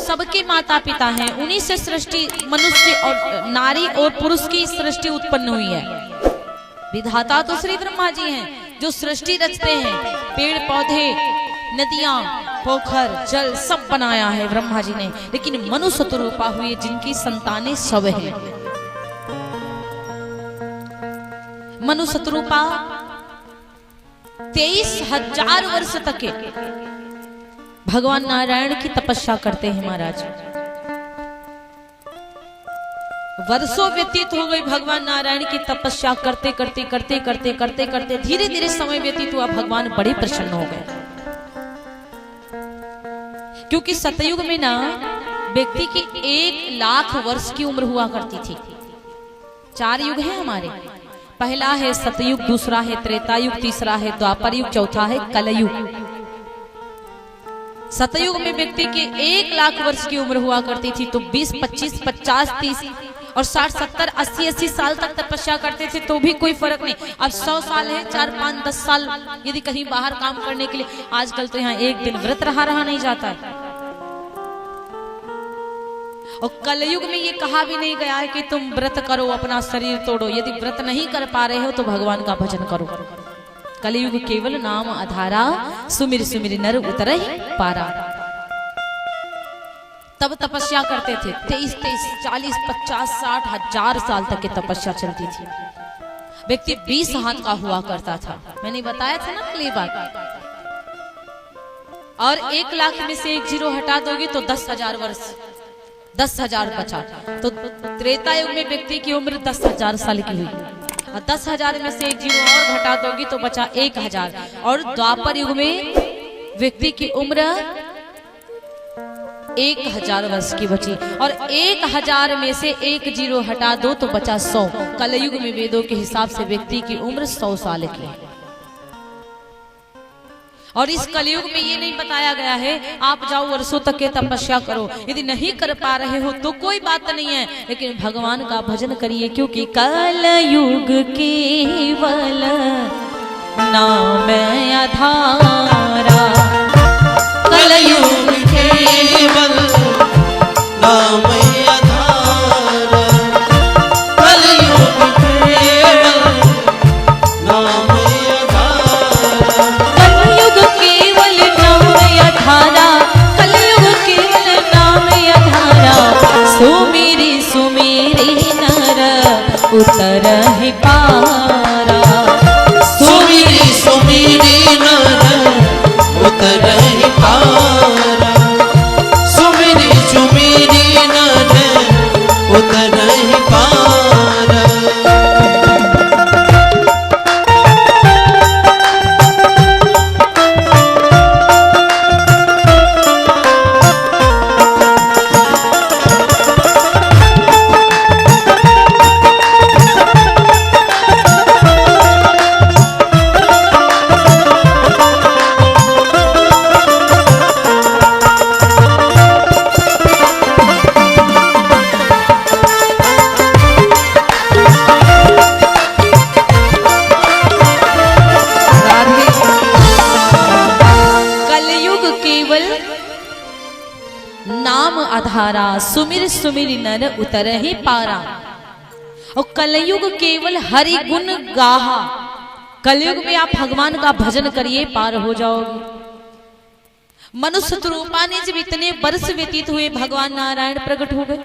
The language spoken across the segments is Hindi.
सबके माता पिता हैं, उन्हीं से सृष्टि मनुष्य और नारी और पुरुष की सृष्टि उत्पन्न हुई है। विधाता तो श्री ब्रह्मा जी हैं जो सृष्टि रचते हैं, पेड़ पौधे नदियां पोखर जल सब बनाया है ब्रह्मा जी ने, लेकिन मनुष्य तो रूपा हुए जिनकी संतानें सब हैं। मनुष्य रूपा 23,000 वर्ष तक भगवान नारायण की तपस्या करते हैं महाराज। वर्षों व्यतीत हो गई भगवान नारायण की तपस्या करते करते करते करते करते करते धीरे धीरे समय व्यतीत हुआ, भगवान बड़े प्रसन्न हो गए। क्योंकि सतयुग में ना व्यक्ति की 1,00,000 वर्ष की उम्र हुआ करती थी। 4 युग हैं हमारे, पहला है सतयुग, दूसरा है त्रेता युग, तीसरा है द्वापर युग, चौथा है कलयुग। सतयुग में व्यक्ति के 1,00,000 वर्ष की उम्र हुआ करती थी, तो 20, 25, 50, 30 और 60, 70, 80 साल तक तपस्या करते थे तो भी कोई फर्क नहीं। अब 100 साल है, 4, 5, 10 साल यदि कहीं बाहर काम करने के लिए, आजकल तो यहाँ एक दिन व्रत रहा नहीं जाता। और कलयुग में ये कहा भी नहीं गया है कि तुम व्रत करो, अपना शरीर तोड़ो। यदि व्रत नहीं कर पा रहे हो तो भगवान का भजन करो। कलयुग केवल नाम आधारा, सुमिर सुमिर नर उतरहि पारा। तब तपस्या करते थे, 23, 40, 50, 60,000 साल तक की तपस्या चलती थी। व्यक्ति 20 हाथ का हुआ करता था, मैंने बताया था ना अगली बात। और 1,00,000 में से 1 जीरो हटा दोगे तो 10,000 वर्ष, 10,000 बचा। तो त्रेता युग में व्यक्ति की उम्र 10,000 साल की हुई, और 10,000 में से 1 जीरो और घटा दोगी तो बचा 1,000। और द्वापर युग में व्यक्ति की उम्र 1,000 वर्ष की बची, और 1,000 में से 1 जीरो हटा दो तो बचा 100। कलयुग में वेदों के हिसाब से व्यक्ति की उम्र 100 साल की है। और इस कलयुग में ये नहीं बताया गया है आप जाओ वर्षों तक के तपस्या करो, यदि नहीं कर पा रहे हो तो कोई बात नहीं है, लेकिन भगवान का भजन करिए, क्योंकि कलयुग केवल नाम आधारा। कलयुग केवल नाम आधारा, कलयुग केवल नाम आधारा, कलयुग केवल नाम आधारा, कलयुग केवल नाम आधारा। सुमिरि सुमिरि नर उतरहि पारा, सुमिरि सुमिरि नर उतरहि पारा, सुमिरि सुमिरि नर उतरहि पारा। आधारा, सुमिर सुमिर नर उतरहि पारा। और कलयुग केवल हरि गुण गाहा। कलयुग में आप भगवान का भजन करिए, पार हो जाओगे। मनुष्य रूपा ने जब इतने वर्ष व्यतीत हुए, भगवान नारायण प्रकट हो गए।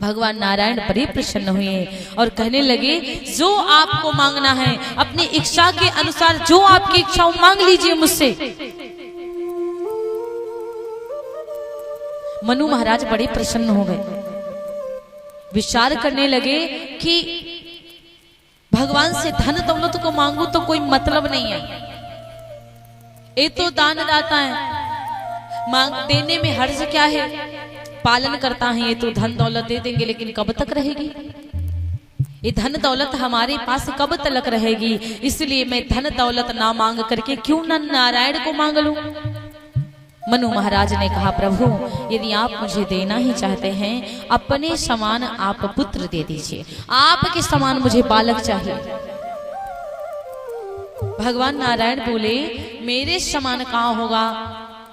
भगवान नारायण बड़े प्रसन्न हुए और कहने लगे, जो आपको मांगना है अपनी इच्छा के अनुसार, जो आपकी इच्छा हो मांग लीजिए मुझसे। मनु महाराज बड़े प्रसन्न हो गए, विचार करने लगे कि भगवान से धन दौलत को मांगू तो कोई मतलब नहीं है, ये तो दानदाता है, मांग देने में हर्ज क्या है, पालन करता है, ये तो धन दौलत दे देंगे, लेकिन कब तक रहेगी ये धन दौलत हमारे पास, कब तक रहेगी। इसलिए मैं धन दौलत ना मांग करके क्यों ना नारायण को मांग लूं। मनु महाराज ने कहा, प्रभु यदि आप मुझे देना ही चाहते हैं, अपने समान आप पुत्र दे दीजिए, आपके समान मुझे बालक चाहिए। भगवान नारायण बोले, मेरे समान कहां होगा,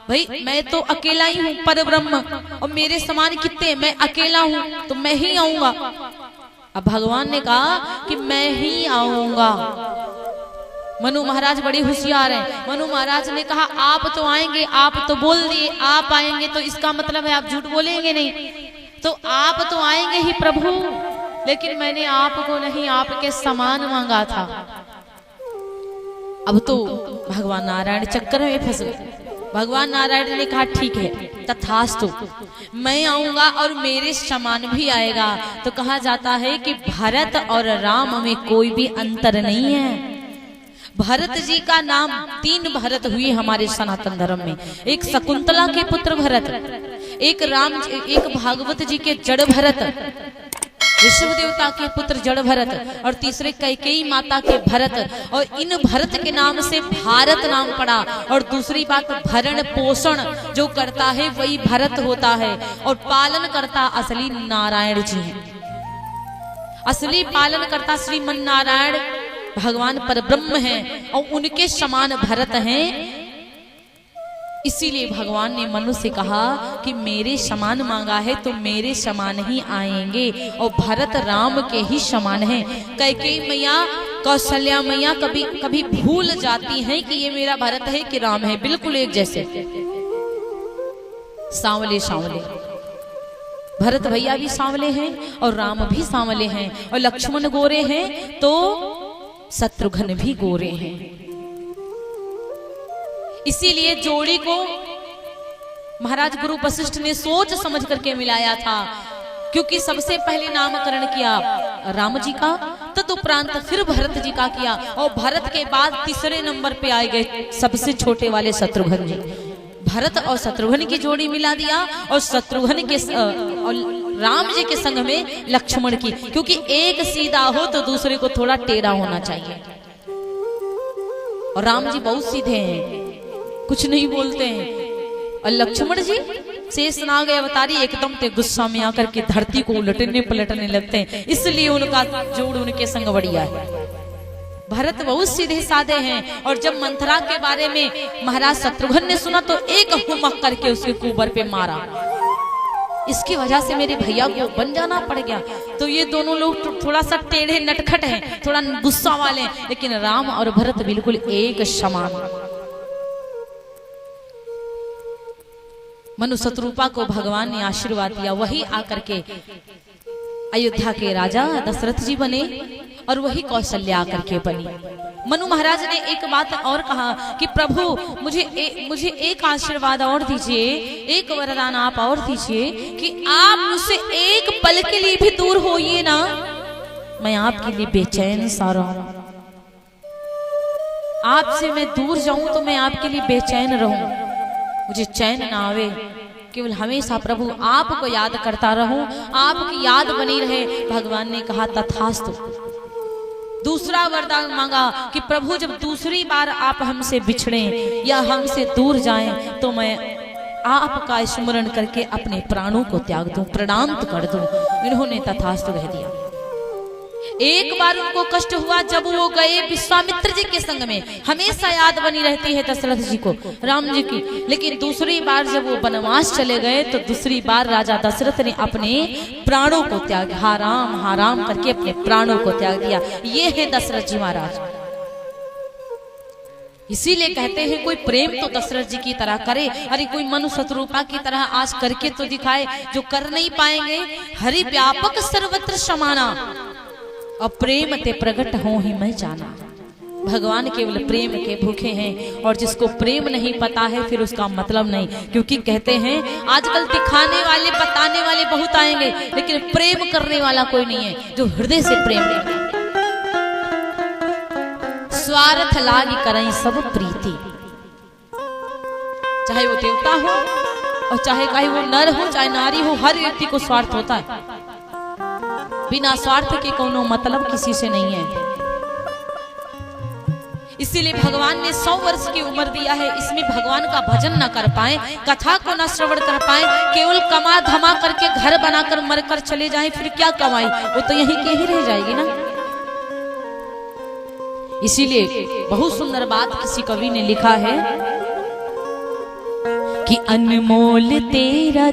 भाई मैं तो अकेला ही हूँ पर ब्रह्म, और मेरे समान कितने, मैं अकेला हूँ तो मैं ही आऊंगा। अब भगवान ने कहा कि मैं ही आऊंगा। मनु महाराज बड़े होशियार हैं। मनु महाराज ने कहा आप तो आएंगे, आप तो बोल दिए आप आएंगे, तो इसका मतलब है आप झूठ बोलेंगे नहीं, तो आप तो आएंगे ही प्रभु, लेकिन मैंने आपको नहीं आपके समान मांगा था। अब तो भगवान नारायण चक्कर में फंस गए। भगवान नारायण ने कहा ठीक है तथास्तु, मैं आऊंगा और मेरे समान भी आएगा। तो कहा जाता है कि भरत और राम में कोई भी अंतर नहीं है। भरत जी का नाम 3 भरत हुए हमारे सनातन धर्म में, एक शकुंतला के पुत्र भरत, एक भागवत जी के जड़ भरत, विष्णु देवता के पुत्र जड़ भरत, और तीसरे कैकेयी माता के भरत। और इन भरत के नाम से भारत नाम पड़ा। और दूसरी बात, भरण पोषण जो करता है वही भरत होता है, और पालन करता असली नारायण जी हैं। असली पालन करता श्रीमन नारायण भगवान परब्रह्म हैं, और उनके समान भरत हैं। इसीलिए भगवान ने मनु से कहा कि मेरे समान मांगा है तो मेरे समान ही आएंगे, और भरत राम के ही समान हैं। कैकेयी मैया, कौशल्या मैया कभी कभी भूल जाती हैं कि ये मेरा भरत है कि राम है, बिल्कुल एक जैसे सांवले सांवले। भरत भैया भी सांवले हैं और राम भी सांवले हैं, और लक्ष्मण गोरे हैं तो शत्रुघ्न भी गोरे हैं। इसीलिए जोड़ी को महाराज गुरु वशिष्ठ ने सोच समझ करके मिलाया था, क्योंकि सबसे पहले नामकरण किया राम जी का, तदुपरांत फिर भरत जी का किया, और भरत के बाद तीसरे नंबर पे आए गए सबसे छोटे वाले शत्रुघ्न जी। भरत और शत्रुघ्न की जोड़ी मिला दिया, और शत्रुघ्न के और राम जी के संग में लक्ष्मण की, क्योंकि एक सीधा हो तो दूसरे को थोड़ा टेढ़ा होना चाहिए। और राम जी बहुत सीधे हैं, कुछ नहीं बोलते हैं, और लक्ष्मण जी शेषनाग अवतारी एकदम ते गुस्सा में आकर के धरती को उलटने पलटने लगते हैं, इसलिए उनका जोड़ उनके संग बढ़िया है। भरत बहुत सीधे साधे हैं, और जब मंथरा के बारे में महाराज शत्रुघ्न ने सुना तो एक हुमक करके उसके कुबर पे मारा। इसकी वजह से मेरे भैया को बन जाना पड़ गया। तो ये दोनों लोग थोड़ा सा टेढ़े नटखट हैं, थोड़ा गुस्सा वाले, लेकिन राम और भरत बिल्कुल एक समान। मनु शत्रुपा को भगवान ने आशीर्वाद दिया, वही आकर के अयोध्या के राजा दशरथ जी बने, और वही कौशल्या आकर के बनी। मनु महाराज ने एक बात और कहा कि प्रभु मुझे एक आशीर्वाद और दीजिए, एक वरदान आप और दीजिए कि आप मुझसे एक पल के लिए भी दूर होइए ना, मैं आपके लिए बेचैन सा रहूं। आपसे मैं दूर जाऊं तो मैं आपके लिए बेचैन रहूं, मुझे चैन ना आवे, केवल हमेशा प्रभु आपको याद करता रहूं, आपकी याद बनी रहे। भगवान ने कहा तथास्तु। दूसरा वरदान मांगा कि प्रभु जब दूसरी बार आप हमसे बिछड़े या हमसे दूर जाएं तो मैं आपका स्मरण करके अपने प्राणों को त्याग दूं, प्रणाम कर दूं। इन्होंने तथास्तु कह दिया। एक बार उनको कष्ट हुआ जब वो गए विश्वामित्र जी के संग में, हमेशा याद बनी रहती है दशरथ जी को राम जी की, लेकिन दूसरी बार जब वो वनवास चले गए तो दूसरी बार राजा दशरथ ने अपने प्राणों को त्याग, हा राम करके अपने प्राणों को त्याग दिया। ये है दशरथ जी महाराज। इसीलिए कहते हैं कोई प्रेम तो दशरथ जी की तरह करे, अरे कोई मनु शत्रुपा की तरह आज करके तो दिखाए, जो कर नहीं पाएंगे। हरि व्यापक सर्वत्र समाना, और प्रेम ते प्रकट हो ही मैं जाना। भगवान केवल प्रेम के भूखे हैं, और जिसको प्रेम नहीं पता है फिर उसका मतलब नहीं। क्योंकि कहते हैं आजकल दिखाने वाले बताने वाले बहुत आएंगे, लेकिन प्रेम करने वाला कोई नहीं है जो हृदय से प्रेम करे। स्वार्थ लागी करई सब प्रीति, चाहे वो देवता हो और चाहे वो नर हो चाहे नारी हो, हर व्यक्ति को स्वार्थ होता है। बिना स्वार्थ के कोनो मतलब किसी से नहीं है। इसीलिए भगवान ने 100 वर्ष की उम्र दिया है, इसमें भगवान का भजन न कर पाए, कथा को न श्रवण कर पाए, केवल कमा धमा करके घर बनाकर मरकर चले जाएं, फिर क्या कमाई, वो तो यहीं के ही रह जाएगी ना। इसीलिए बहुत सुंदर बात किसी कवि ने लिखा है, कि अनमोल तेरा